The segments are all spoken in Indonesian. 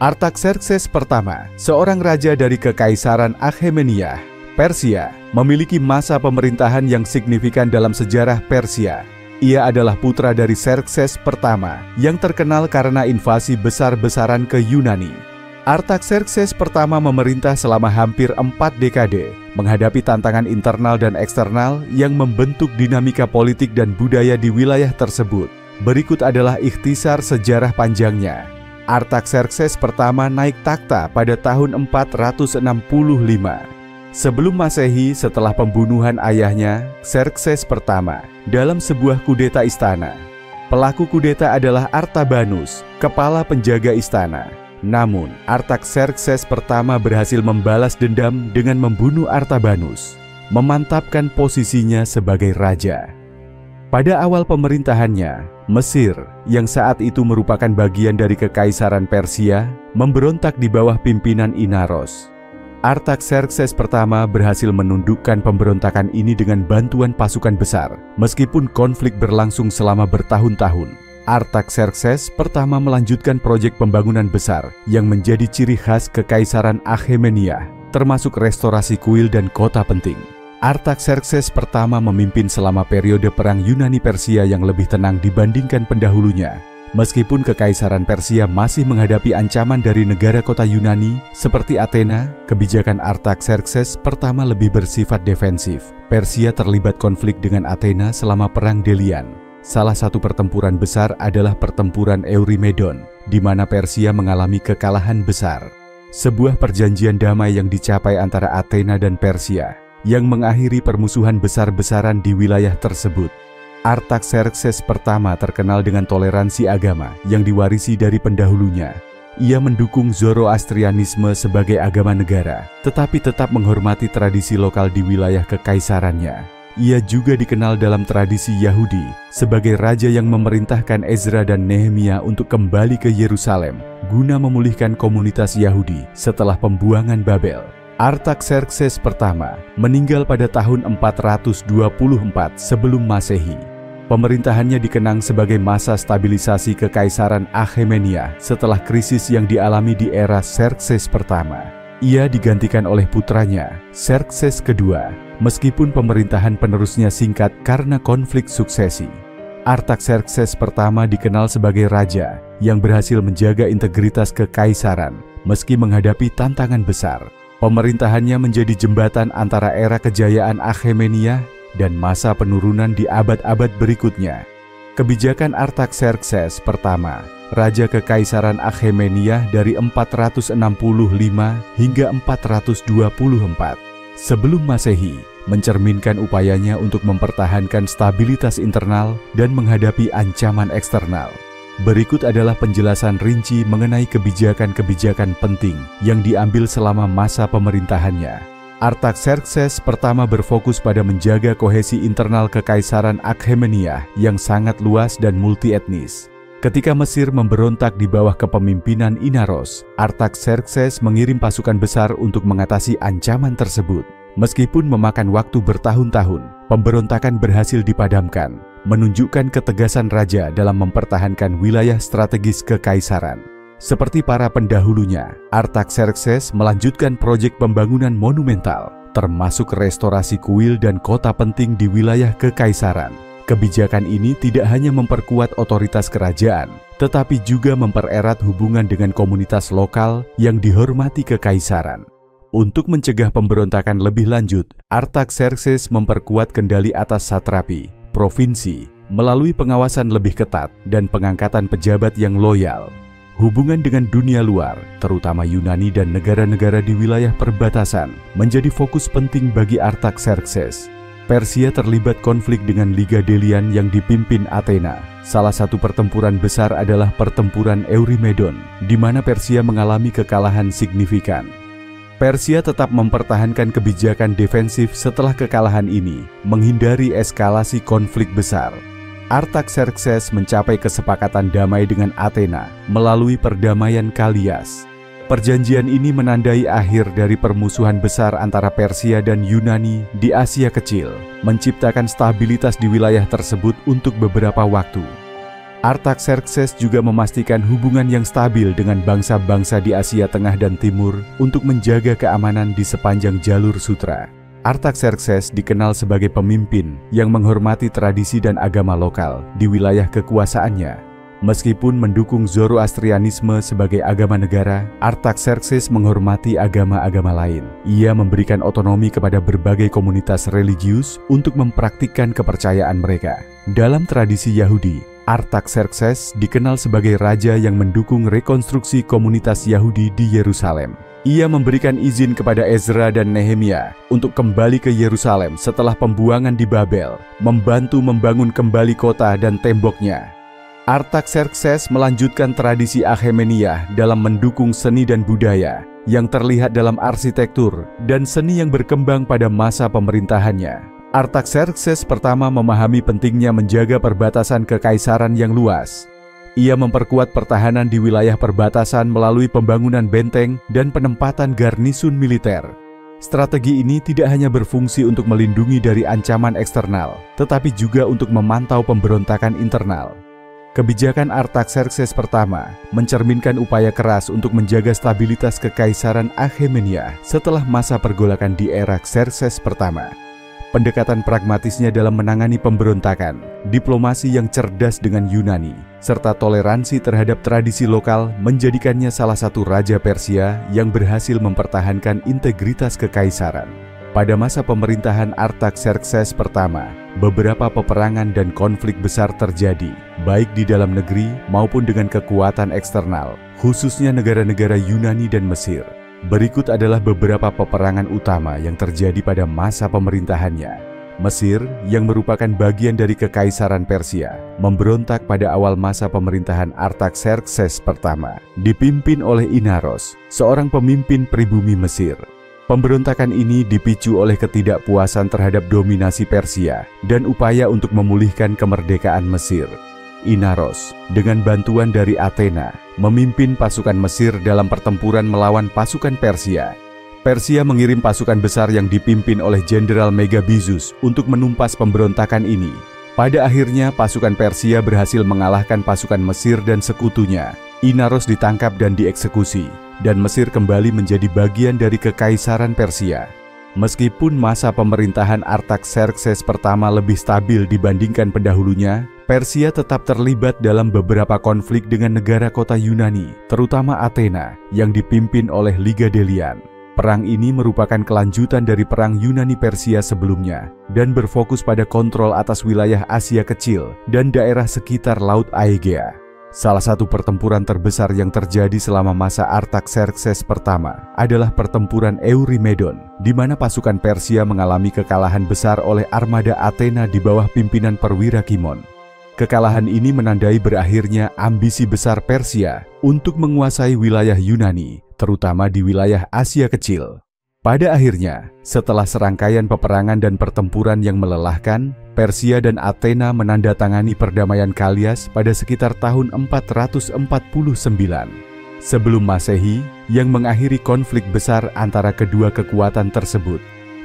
Artaxerxes pertama, seorang raja dari Kekaisaran Akhemeniah, Persia, memiliki masa pemerintahan yang signifikan dalam sejarah Persia. Ia adalah putra dari Xerxes pertama yang terkenal karena invasi besar-besaran ke Yunani. Artaxerxes pertama memerintah selama hampir 4 dekade, menghadapi tantangan internal dan eksternal yang membentuk dinamika politik dan budaya di wilayah tersebut. Berikut adalah ikhtisar sejarah panjangnya. Artaxerxes pertama naik takhta pada tahun 465. Sebelum Masehi, setelah pembunuhan ayahnya, Xerxes pertama, dalam sebuah kudeta istana. Pelaku kudeta adalah Artabanus, kepala penjaga istana. Namun, Artaxerxes pertama berhasil membalas dendam dengan membunuh Artabanus, memantapkan posisinya sebagai raja. Pada awal pemerintahannya, Mesir, yang saat itu merupakan bagian dari Kekaisaran Persia, memberontak di bawah pimpinan Inaros. Artaxerxes pertama berhasil menundukkan pemberontakan ini dengan bantuan pasukan besar, meskipun konflik berlangsung selama bertahun-tahun. Artaxerxes pertama melanjutkan proyek pembangunan besar yang menjadi ciri khas Kekaisaran Akhemeniah, termasuk restorasi kuil dan kota penting. Artaxerxes pertama memimpin selama periode perang Yunani-Persia yang lebih tenang dibandingkan pendahulunya. Meskipun Kekaisaran Persia masih menghadapi ancaman dari negara kota Yunani seperti Athena, kebijakan Artaxerxes pertama lebih bersifat defensif. Persia terlibat konflik dengan Athena selama Perang Delian. Salah satu pertempuran besar adalah Pertempuran Eurymedon, di mana Persia mengalami kekalahan besar. Sebuah perjanjian damai yang dicapai antara Athena dan Persia, yang mengakhiri permusuhan besar-besaran di wilayah tersebut. Artaxerxes pertama terkenal dengan toleransi agama yang diwarisi dari pendahulunya. Ia mendukung Zoroastrianisme sebagai agama negara, tetapi tetap menghormati tradisi lokal di wilayah kekaisarannya. Ia juga dikenal dalam tradisi Yahudi sebagai raja yang memerintahkan Ezra dan Nehemia untuk kembali ke Yerusalem guna memulihkan komunitas Yahudi setelah pembuangan Babel. Artaxerxes pertama meninggal pada tahun 424 sebelum Masehi. Pemerintahannya dikenang sebagai masa stabilisasi Kekaisaran Akhemeniah setelah krisis yang dialami di era Xerxes pertama. Ia digantikan oleh putranya, Xerxes kedua, meskipun pemerintahan penerusnya singkat karena konflik suksesi. Artaxerxes pertama dikenal sebagai raja yang berhasil menjaga integritas kekaisaran meski menghadapi tantangan besar. Pemerintahannya menjadi jembatan antara era kejayaan Akhemeniah dan masa penurunan di abad-abad berikutnya. Kebijakan Artaxerxes pertama, Raja Kekaisaran Akhemeniah dari 465 hingga 424 sebelum Masehi, mencerminkan upayanya untuk mempertahankan stabilitas internal dan menghadapi ancaman eksternal. Berikut adalah penjelasan rinci mengenai kebijakan-kebijakan penting yang diambil selama masa pemerintahannya. Artaxerxes pertama berfokus pada menjaga kohesi internal Kekaisaran Akhemeniah yang sangat luas dan multietnis. Ketika Mesir memberontak di bawah kepemimpinan Inaros, Artaxerxes mengirim pasukan besar untuk mengatasi ancaman tersebut. Meskipun memakan waktu bertahun-tahun, pemberontakan berhasil dipadamkan, menunjukkan ketegasan raja dalam mempertahankan wilayah strategis kekaisaran. Seperti para pendahulunya, Artaxerxes melanjutkan proyek pembangunan monumental, termasuk restorasi kuil dan kota penting di wilayah kekaisaran. Kebijakan ini tidak hanya memperkuat otoritas kerajaan, tetapi juga mempererat hubungan dengan komunitas lokal yang dihormati kekaisaran. Untuk mencegah pemberontakan lebih lanjut, Artaxerxes memperkuat kendali atas satrapi, provinsi, melalui pengawasan lebih ketat dan pengangkatan pejabat yang loyal. Hubungan dengan dunia luar, terutama Yunani dan negara-negara di wilayah perbatasan, menjadi fokus penting bagi Artaxerxes. Persia terlibat konflik dengan Liga Delian yang dipimpin Athena. Salah satu pertempuran besar adalah Pertempuran Eurymedon, di mana Persia mengalami kekalahan signifikan. Persia tetap mempertahankan kebijakan defensif setelah kekalahan ini, menghindari eskalasi konflik besar. Artaxerxes mencapai kesepakatan damai dengan Athena melalui perdamaian Kalias. Perjanjian ini menandai akhir dari permusuhan besar antara Persia dan Yunani di Asia Kecil, menciptakan stabilitas di wilayah tersebut untuk beberapa waktu. Artaxerxes juga memastikan hubungan yang stabil dengan bangsa-bangsa di Asia Tengah dan Timur untuk menjaga keamanan di sepanjang jalur sutra. Artaxerxes dikenal sebagai pemimpin yang menghormati tradisi dan agama lokal di wilayah kekuasaannya. Meskipun mendukung Zoroastrianisme sebagai agama negara, Artaxerxes menghormati agama-agama lain. Ia memberikan otonomi kepada berbagai komunitas religius untuk mempraktikkan kepercayaan mereka. Dalam tradisi Yahudi, Artaxerxes dikenal sebagai raja yang mendukung rekonstruksi komunitas Yahudi di Yerusalem. Ia memberikan izin kepada Ezra dan Nehemia untuk kembali ke Yerusalem setelah pembuangan di Babel, membantu membangun kembali kota dan temboknya. Artaxerxes melanjutkan tradisi Akhemeniah dalam mendukung seni dan budaya yang terlihat dalam arsitektur dan seni yang berkembang pada masa pemerintahannya. Artaxerxes pertama memahami pentingnya menjaga perbatasan kekaisaran yang luas. Ia memperkuat pertahanan di wilayah perbatasan melalui pembangunan benteng dan penempatan garnisun militer. Strategi ini tidak hanya berfungsi untuk melindungi dari ancaman eksternal, tetapi juga untuk memantau pemberontakan internal. Kebijakan Artaxerxes pertama mencerminkan upaya keras untuk menjaga stabilitas kekaisaran Akhemeniah setelah masa pergolakan di era Xerxes pertama. Pendekatan pragmatisnya dalam menangani pemberontakan, diplomasi yang cerdas dengan Yunani, serta toleransi terhadap tradisi lokal menjadikannya salah satu raja Persia yang berhasil mempertahankan integritas kekaisaran. Pada masa pemerintahan Artaxerxes pertama, beberapa peperangan dan konflik besar terjadi, baik di dalam negeri maupun dengan kekuatan eksternal, khususnya negara-negara Yunani dan Mesir. Berikut adalah beberapa peperangan utama yang terjadi pada masa pemerintahannya. Mesir, yang merupakan bagian dari Kekaisaran Persia, memberontak pada awal masa pemerintahan Artaxerxes pertama, dipimpin oleh Inaros, seorang pemimpin pribumi Mesir. Pemberontakan ini dipicu oleh ketidakpuasan terhadap dominasi Persia dan upaya untuk memulihkan kemerdekaan Mesir. Inaros, dengan bantuan dari Athena, memimpin pasukan Mesir dalam pertempuran melawan pasukan Persia. Persia mengirim pasukan besar yang dipimpin oleh Jenderal Megabyzus untuk menumpas pemberontakan ini. Pada akhirnya, pasukan Persia berhasil mengalahkan pasukan Mesir dan sekutunya. Inaros ditangkap dan dieksekusi, dan Mesir kembali menjadi bagian dari Kekaisaran Persia. Meskipun masa pemerintahan Artaxerxes pertama lebih stabil dibandingkan pendahulunya, Persia tetap terlibat dalam beberapa konflik dengan negara kota Yunani, terutama Athena, yang dipimpin oleh Liga Delian. Perang ini merupakan kelanjutan dari perang Yunani-Persia sebelumnya, dan berfokus pada kontrol atas wilayah Asia Kecil dan daerah sekitar Laut Aegea. Salah satu pertempuran terbesar yang terjadi selama masa Artaxerxes pertama adalah pertempuran Eurymedon, di mana pasukan Persia mengalami kekalahan besar oleh armada Athena di bawah pimpinan perwira Kimon. Kekalahan ini menandai berakhirnya ambisi besar Persia untuk menguasai wilayah Yunani, terutama di wilayah Asia Kecil. Pada akhirnya, setelah serangkaian peperangan dan pertempuran yang melelahkan, Persia dan Athena menandatangani perdamaian Kalyas pada sekitar tahun 449 sebelum Masehi, yang mengakhiri konflik besar antara kedua kekuatan tersebut.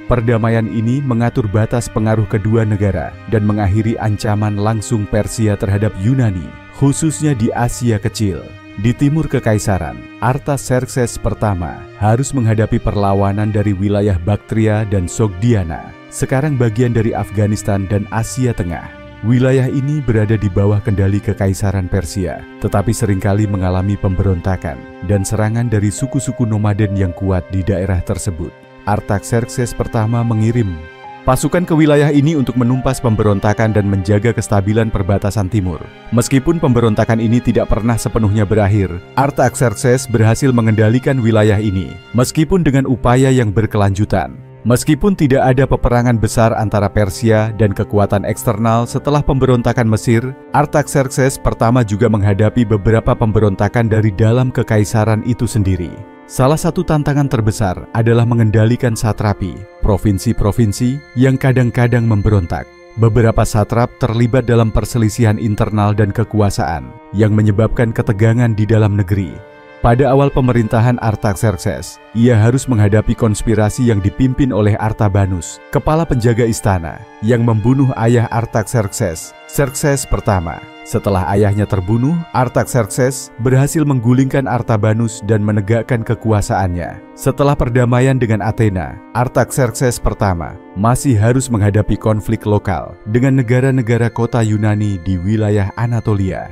Perdamaian ini mengatur batas pengaruh kedua negara dan mengakhiri ancaman langsung Persia terhadap Yunani, khususnya di Asia Kecil. Di timur Kekaisaran, Artaxerxes pertama harus menghadapi perlawanan dari wilayah Baktria dan Sogdiana, sekarang bagian dari Afghanistan dan Asia Tengah. Wilayah ini berada di bawah kendali Kekaisaran Persia, tetapi seringkali mengalami pemberontakan dan serangan dari suku-suku nomaden yang kuat di daerah tersebut. Artaxerxes pertama mengirim pasukan ke wilayah ini untuk menumpas pemberontakan dan menjaga kestabilan perbatasan timur. Meskipun pemberontakan ini tidak pernah sepenuhnya berakhir, Artaxerxes berhasil mengendalikan wilayah ini, meskipun dengan upaya yang berkelanjutan. Meskipun tidak ada peperangan besar antara Persia dan kekuatan eksternal setelah pemberontakan Mesir, Artaxerxes pertama juga menghadapi beberapa pemberontakan dari dalam kekaisaran itu sendiri. Salah satu tantangan terbesar adalah mengendalikan satrapi, provinsi-provinsi yang kadang-kadang memberontak. Beberapa satrap terlibat dalam perselisihan internal dan kekuasaan yang menyebabkan ketegangan di dalam negeri. Pada awal pemerintahan Artaxerxes, ia harus menghadapi konspirasi yang dipimpin oleh Artabanus, kepala penjaga istana, yang membunuh ayah Artaxerxes, Xerxes pertama. Setelah ayahnya terbunuh, Artaxerxes berhasil menggulingkan Artabanus dan menegakkan kekuasaannya. Setelah perdamaian dengan Athena, Artaxerxes pertama masih harus menghadapi konflik lokal dengan negara-negara kota Yunani di wilayah Anatolia.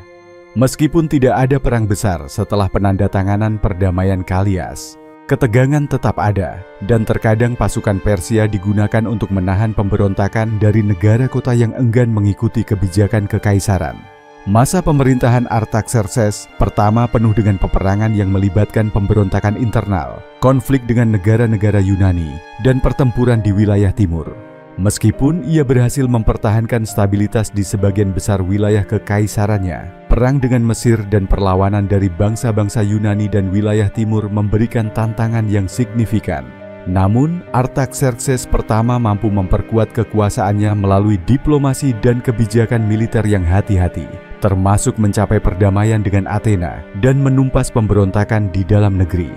Meskipun tidak ada perang besar setelah penandatanganan perdamaian Kalias, ketegangan tetap ada, dan terkadang pasukan Persia digunakan untuk menahan pemberontakan dari negara kota yang enggan mengikuti kebijakan kekaisaran. Masa pemerintahan Artaxerxes pertama penuh dengan peperangan yang melibatkan pemberontakan internal, konflik dengan negara-negara Yunani, dan pertempuran di wilayah timur. Meskipun ia berhasil mempertahankan stabilitas di sebagian besar wilayah kekaisarannya, perang dengan Mesir dan perlawanan dari bangsa-bangsa Yunani dan wilayah timur memberikan tantangan yang signifikan. Namun, Artaxerxes pertama mampu memperkuat kekuasaannya melalui diplomasi dan kebijakan militer yang hati-hati, termasuk mencapai perdamaian dengan Athena dan menumpas pemberontakan di dalam negeri.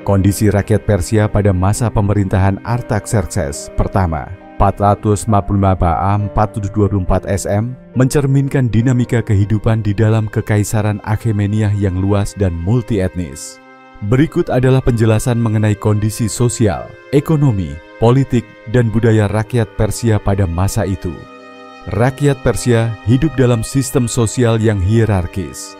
Kondisi rakyat Persia pada masa pemerintahan Artaxerxes pertama 455 BA 424 SM mencerminkan dinamika kehidupan di dalam kekaisaran Akhemeniah yang luas dan multietnis. Berikut adalah penjelasan mengenai kondisi sosial, ekonomi, politik, dan budaya rakyat Persia pada masa itu. Rakyat Persia hidup dalam sistem sosial yang hierarkis.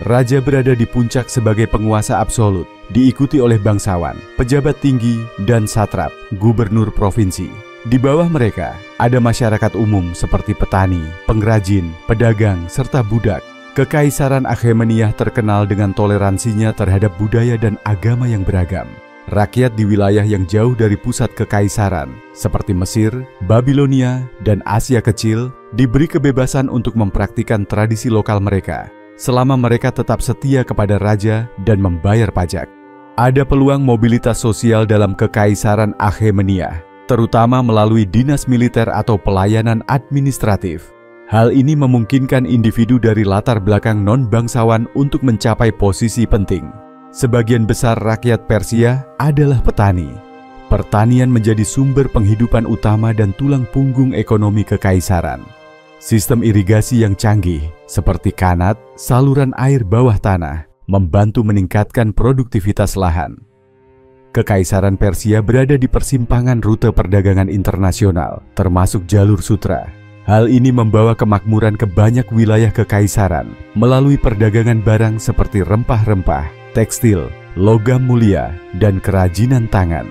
Raja berada di puncak sebagai penguasa absolut, diikuti oleh bangsawan, pejabat tinggi, dan satrap, gubernur provinsi. Di bawah mereka, ada masyarakat umum seperti petani, pengrajin, pedagang, serta budak. Kekaisaran Akhemeniah terkenal dengan toleransinya terhadap budaya dan agama yang beragam. Rakyat di wilayah yang jauh dari pusat kekaisaran, seperti Mesir, Babilonia, dan Asia Kecil, diberi kebebasan untuk mempraktikkan tradisi lokal mereka, selama mereka tetap setia kepada raja dan membayar pajak. Ada peluang mobilitas sosial dalam kekaisaran Akhemeniah, terutama melalui dinas militer atau pelayanan administratif. Hal ini memungkinkan individu dari latar belakang non-bangsawan untuk mencapai posisi penting. Sebagian besar rakyat Persia adalah petani. Pertanian menjadi sumber penghidupan utama dan tulang punggung ekonomi kekaisaran. Sistem irigasi yang canggih, seperti kanat, saluran air bawah tanah, membantu meningkatkan produktivitas lahan. Kekaisaran Persia berada di persimpangan rute perdagangan internasional, termasuk jalur sutra. Hal ini membawa kemakmuran ke banyak wilayah kekaisaran melalui perdagangan barang seperti rempah-rempah, tekstil, logam mulia, dan kerajinan tangan.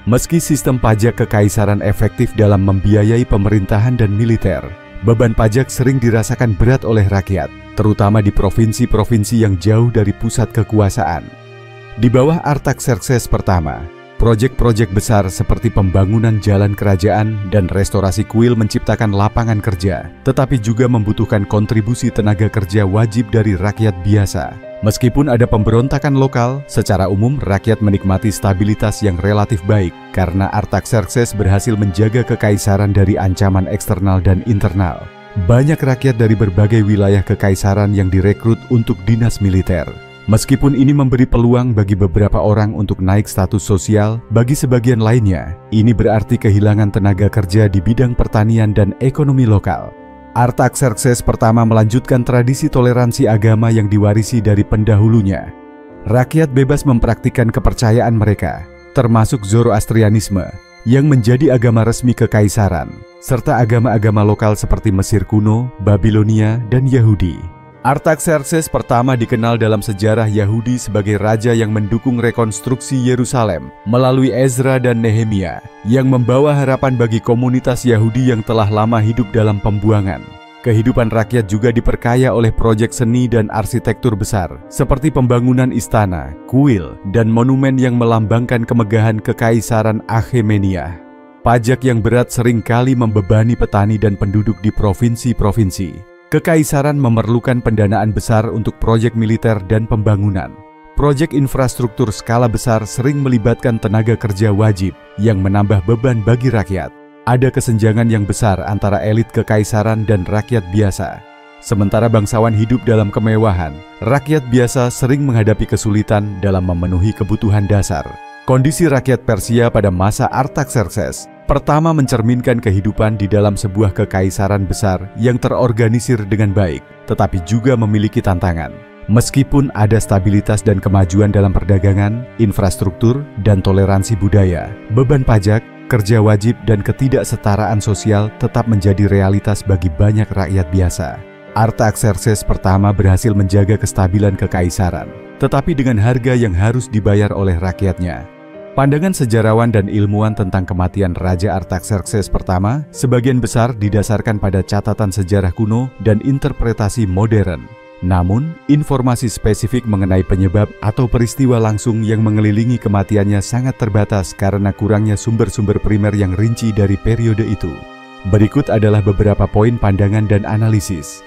Meski sistem pajak kekaisaran efektif dalam membiayai pemerintahan dan militer, beban pajak sering dirasakan berat oleh rakyat, terutama di provinsi-provinsi yang jauh dari pusat kekuasaan. Di bawah Artaxerxes pertama, proyek-proyek besar seperti pembangunan jalan kerajaan dan restorasi kuil menciptakan lapangan kerja, tetapi juga membutuhkan kontribusi tenaga kerja wajib dari rakyat biasa. Meskipun ada pemberontakan lokal, secara umum rakyat menikmati stabilitas yang relatif baik karena Artaxerxes berhasil menjaga kekaisaran dari ancaman eksternal dan internal. Banyak rakyat dari berbagai wilayah kekaisaran yang direkrut untuk dinas militer. Meskipun ini memberi peluang bagi beberapa orang untuk naik status sosial, bagi sebagian lainnya, ini berarti kehilangan tenaga kerja di bidang pertanian dan ekonomi lokal. Artaxerxes pertama melanjutkan tradisi toleransi agama yang diwarisi dari pendahulunya. Rakyat bebas mempraktikkan kepercayaan mereka, termasuk Zoroastrianisme, yang menjadi agama resmi kekaisaran, serta agama-agama lokal seperti Mesir kuno, Babilonia, dan Yahudi. Artaxerxes pertama dikenal dalam sejarah Yahudi sebagai raja yang mendukung rekonstruksi Yerusalem melalui Ezra dan Nehemia, yang membawa harapan bagi komunitas Yahudi yang telah lama hidup dalam pembuangan. Kehidupan rakyat juga diperkaya oleh proyek seni dan arsitektur besar, seperti pembangunan istana, kuil, dan monumen yang melambangkan kemegahan kekaisaran Akhemeniah. Pajak yang berat seringkali membebani petani dan penduduk di provinsi-provinsi. Kekaisaran memerlukan pendanaan besar untuk proyek militer dan pembangunan. Proyek infrastruktur skala besar sering melibatkan tenaga kerja wajib yang menambah beban bagi rakyat. Ada kesenjangan yang besar antara elit kekaisaran dan rakyat biasa. Sementara bangsawan hidup dalam kemewahan, rakyat biasa sering menghadapi kesulitan dalam memenuhi kebutuhan dasar. Kondisi rakyat Persia pada masa Artaxerxes pertama mencerminkan kehidupan di dalam sebuah kekaisaran besar yang terorganisir dengan baik, tetapi juga memiliki tantangan. Meskipun ada stabilitas dan kemajuan dalam perdagangan, infrastruktur, dan toleransi budaya, beban pajak, kerja wajib, dan ketidaksetaraan sosial tetap menjadi realitas bagi banyak rakyat biasa. Artaxerxes pertama berhasil menjaga kestabilan kekaisaran, tetapi dengan harga yang harus dibayar oleh rakyatnya. Pandangan sejarawan dan ilmuwan tentang kematian Raja Artaxerxes pertama sebagian besar didasarkan pada catatan sejarah kuno dan interpretasi modern. Namun, informasi spesifik mengenai penyebab atau peristiwa langsung yang mengelilingi kematiannya sangat terbatas karena kurangnya sumber-sumber primer yang rinci dari periode itu. Berikut adalah beberapa poin pandangan dan analisis.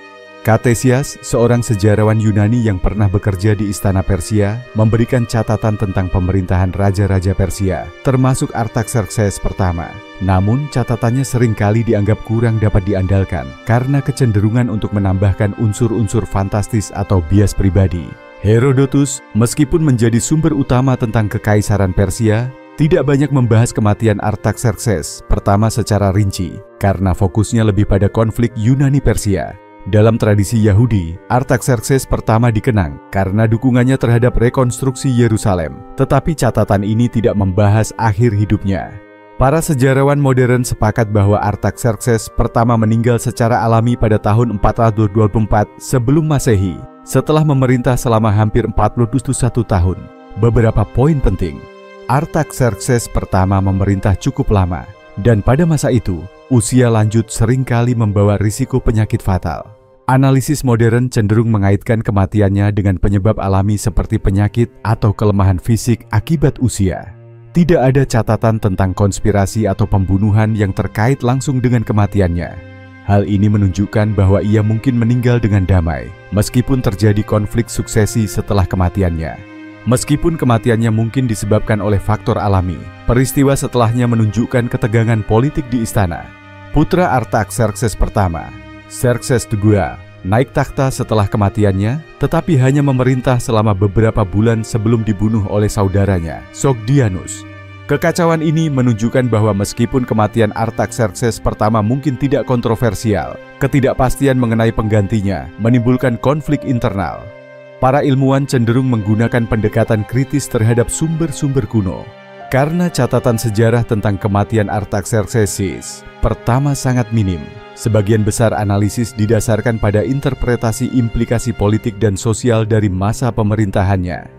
Katesias, seorang sejarawan Yunani yang pernah bekerja di Istana Persia, memberikan catatan tentang pemerintahan raja-raja Persia, termasuk Artaxerxes pertama. Namun, catatannya seringkali dianggap kurang dapat diandalkan karena kecenderungan untuk menambahkan unsur-unsur fantastis atau bias pribadi. Herodotus, meskipun menjadi sumber utama tentang kekaisaran Persia, tidak banyak membahas kematian Artaxerxes pertama secara rinci, karena fokusnya lebih pada konflik Yunani-Persia. Dalam tradisi Yahudi, Artaxerxes pertama dikenang karena dukungannya terhadap rekonstruksi Yerusalem, tetapi catatan ini tidak membahas akhir hidupnya. Para sejarawan modern sepakat bahwa Artaxerxes pertama meninggal secara alami pada tahun 424 sebelum Masehi, setelah memerintah selama hampir 41 tahun. Beberapa poin penting. Artaxerxes pertama memerintah cukup lama, dan pada masa itu, usia lanjut seringkali membawa risiko penyakit fatal. Analisis modern cenderung mengaitkan kematiannya dengan penyebab alami seperti penyakit atau kelemahan fisik akibat usia. Tidak ada catatan tentang konspirasi atau pembunuhan yang terkait langsung dengan kematiannya. Hal ini menunjukkan bahwa ia mungkin meninggal dengan damai, meskipun terjadi konflik suksesi setelah kematiannya. Meskipun kematiannya mungkin disebabkan oleh faktor alami, peristiwa setelahnya menunjukkan ketegangan politik di istana. Putra Artaxerxes pertama, Xerxes II, naik takhta setelah kematiannya, tetapi hanya memerintah selama beberapa bulan sebelum dibunuh oleh saudaranya, Sogdianus. Kekacauan ini menunjukkan bahwa meskipun kematian Artaxerxes pertama mungkin tidak kontroversial, ketidakpastian mengenai penggantinya menimbulkan konflik internal. Para ilmuwan cenderung menggunakan pendekatan kritis terhadap sumber-sumber kuno. Karena catatan sejarah tentang kematian Artaxerxes pertama sangat minim, sebagian besar analisis didasarkan pada interpretasi implikasi politik dan sosial dari masa pemerintahannya.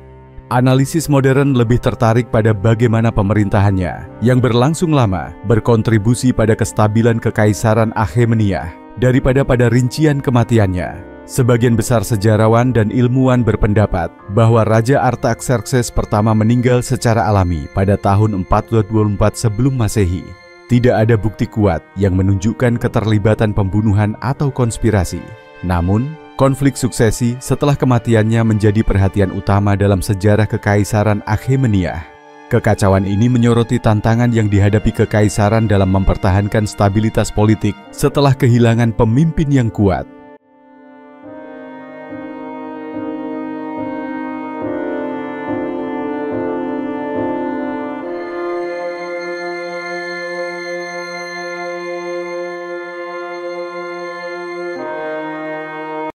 Analisis modern lebih tertarik pada bagaimana pemerintahannya, yang berlangsung lama, berkontribusi pada kestabilan kekaisaran Achaemenida, daripada pada rincian kematiannya. Sebagian besar sejarawan dan ilmuwan berpendapat bahwa Raja Artaxerxes pertama meninggal secara alami pada tahun 424 sebelum Masehi. Tidak ada bukti kuat yang menunjukkan keterlibatan pembunuhan atau konspirasi. Namun, konflik suksesi setelah kematiannya menjadi perhatian utama dalam sejarah kekaisaran Achaemenida. Kekacauan ini menyoroti tantangan yang dihadapi kekaisaran dalam mempertahankan stabilitas politik setelah kehilangan pemimpin yang kuat.